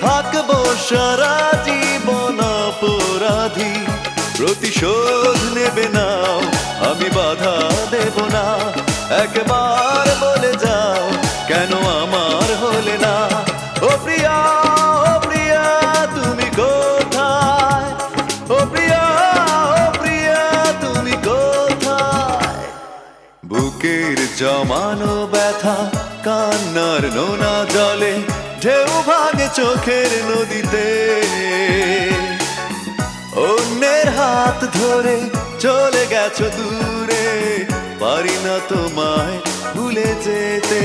থাকবো সারা জীবন অপরাধী। প্রতিশোধ নেবে নাও, আমি বাধা দেব না। একবার বলে যাও, কেন আমার হলে না? ও প্রিয়া, ও প্রিয়া, তুমি কোথায়? ও প্রিয়া, ও প্রিয়া, তুমি কোথায়? বুকের জমানো ব্যথা কান্নার নোনা জলে ঢেউ ভাঙে চোখের নদীতে। অন্যের হাত ধরে চলে গেছো দূরে, পারি না তোমায় ভুলে যেতে।